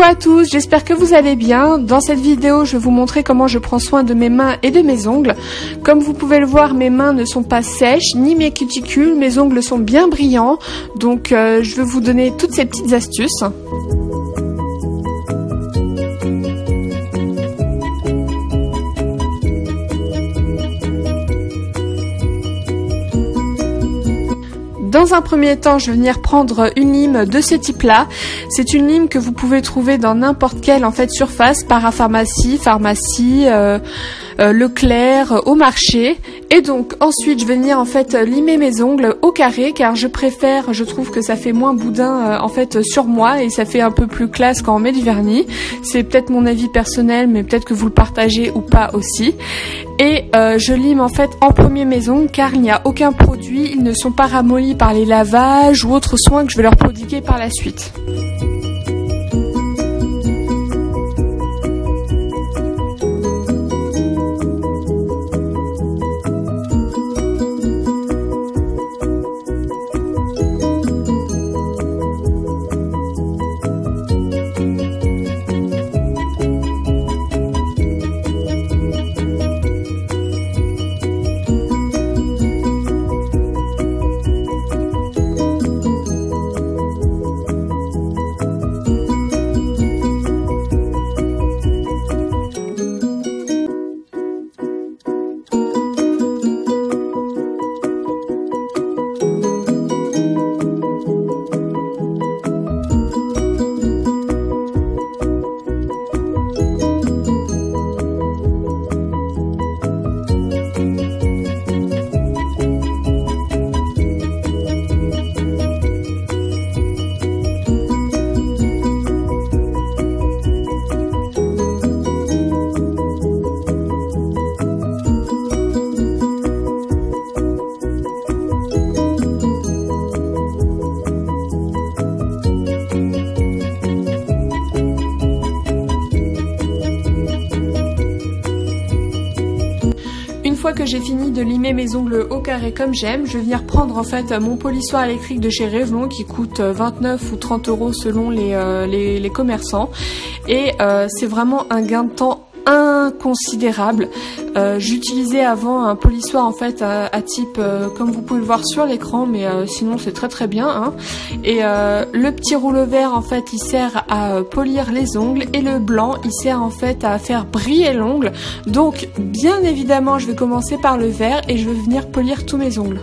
Coucou à tous, j'espère que vous allez bien. Dans cette vidéo, je vais vous montrer comment je prends soin de mes mains et de mes ongles. Comme vous pouvez le voir, mes mains ne sont pas sèches, ni mes cuticules, mes ongles sont bien brillants. Donc je vais vous donner toutes ces petites astuces. Dans un premier temps, je vais venir prendre une lime de ce type-là. C'est une lime que vous pouvez trouver dans n'importe quelle surface, parapharmacie, pharmacie, Leclerc, au marché. Et donc ensuite, je vais venir limer mes ongles au carré, car je trouve que ça fait moins boudin sur moi et ça fait un peu plus classe quand on met du vernis. C'est peut-être mon avis personnel, mais peut-être que vous le partagez ou pas aussi. Et je lime en premier mes ongles, car il n'y a aucun produit, ils ne sont pas ramollis par les lavages ou autres soins que je vais leur prodiguer par la suite. Une fois que j'ai fini de limer mes ongles au carré comme j'aime, je vais venir prendre mon polissoir électrique de chez Revlon qui coûte 29 ou 30 € selon les commerçants. Et c'est vraiment un gain de temps inconsidérable. J'utilisais avant un polissoir à type comme vous pouvez le voir sur l'écran, mais sinon c'est très bien hein. Et le petit rouleau vert il sert à polir les ongles et le blanc il sert à faire briller l'ongle. Donc bien évidemment je vais commencer par le vert et je vais venir polir tous mes ongles.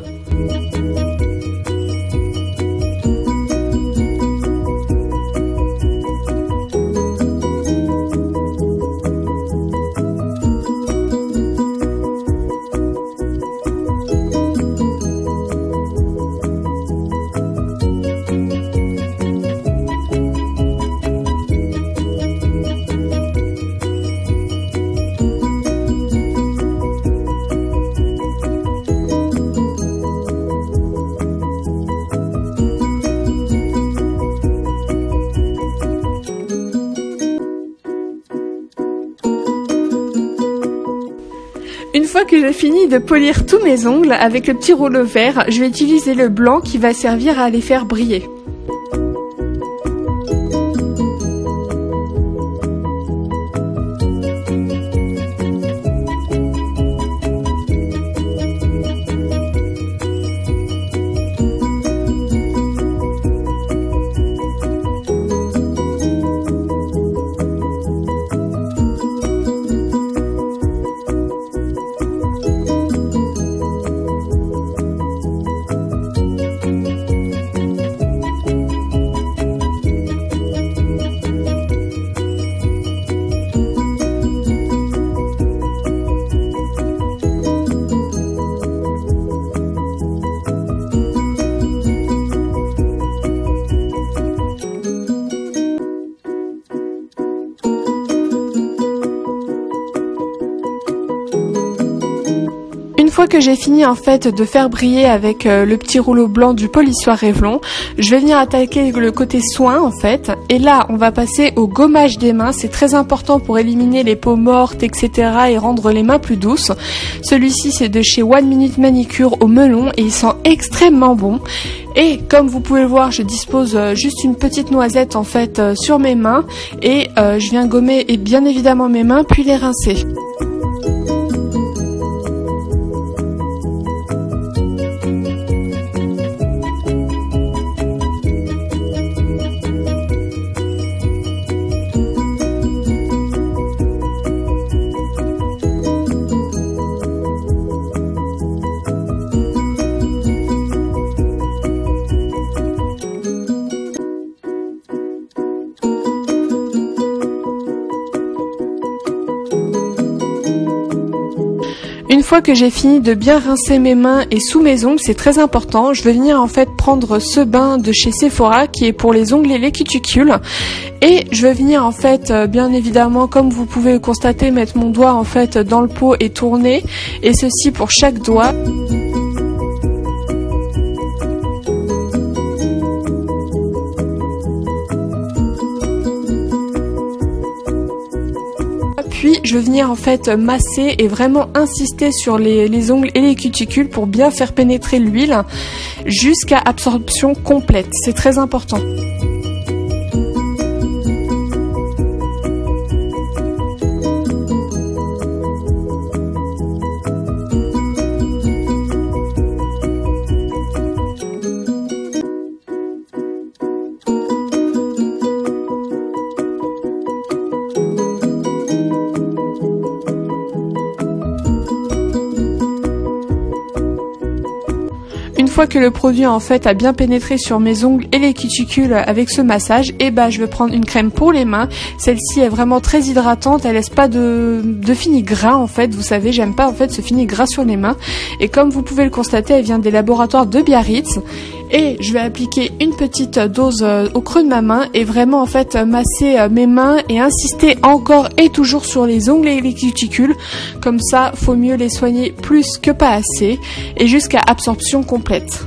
Une fois que j'ai fini de polir tous mes ongles avec le petit rouleau vert, je vais utiliser le blanc qui va servir à les faire briller. fois que j'ai fini en fait de faire briller avec le petit rouleau blanc du polissoir Revlon, je vais venir attaquer le côté soin en fait. Et là, on va passer au gommage des mains. C'est très important pour éliminer les peaux mortes, etc. et rendre les mains plus douces. Celui-ci, c'est de chez One Minute Manicure au melon et il sent extrêmement bon. Et comme vous pouvez le voir, je dispose juste une petite noisette en fait sur mes mains et je viens gommer et bien évidemment mes mains puis les rincer. Une fois que j'ai fini de bien rincer mes mains et sous mes ongles, c'est très important, je vais venir en fait prendre ce bain de chez Sephora qui est pour les ongles et les cuticules. Et je vais venir en fait, bien évidemment, comme vous pouvez le constater, mettre mon doigt en fait dans le pot et tourner. Et ceci pour chaque doigt. Puis je vais venir en fait masser et vraiment insister sur les ongles et les cuticules pour bien faire pénétrer l'huile jusqu'à absorption complète. C'est très important. Une fois que le produit en fait a bien pénétré sur mes ongles et les cuticules avec ce massage, et je vais prendre une crème pour les mains. Celle-ci est vraiment très hydratante, elle laisse pas de fini gras en fait. Vous savez, j'aime pas en fait ce fini gras sur les mains. Et comme vous pouvez le constater, elle vient des laboratoires de Biarritz. Et je vais appliquer une petite dose au creux de ma main et vraiment en fait masser mes mains et insister encore et toujours sur les ongles et les cuticules. Comme ça, faut mieux les soigner plus que pas assez et jusqu'à absorption complète.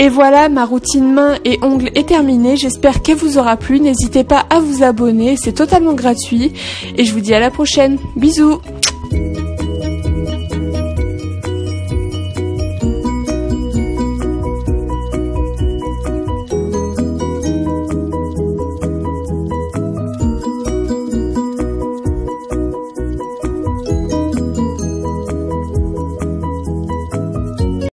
Et voilà, ma routine mains et ongles est terminée. J'espère qu'elle vous aura plu. N'hésitez pas à vous abonner, c'est totalement gratuit. Et je vous dis à la prochaine. Bisous!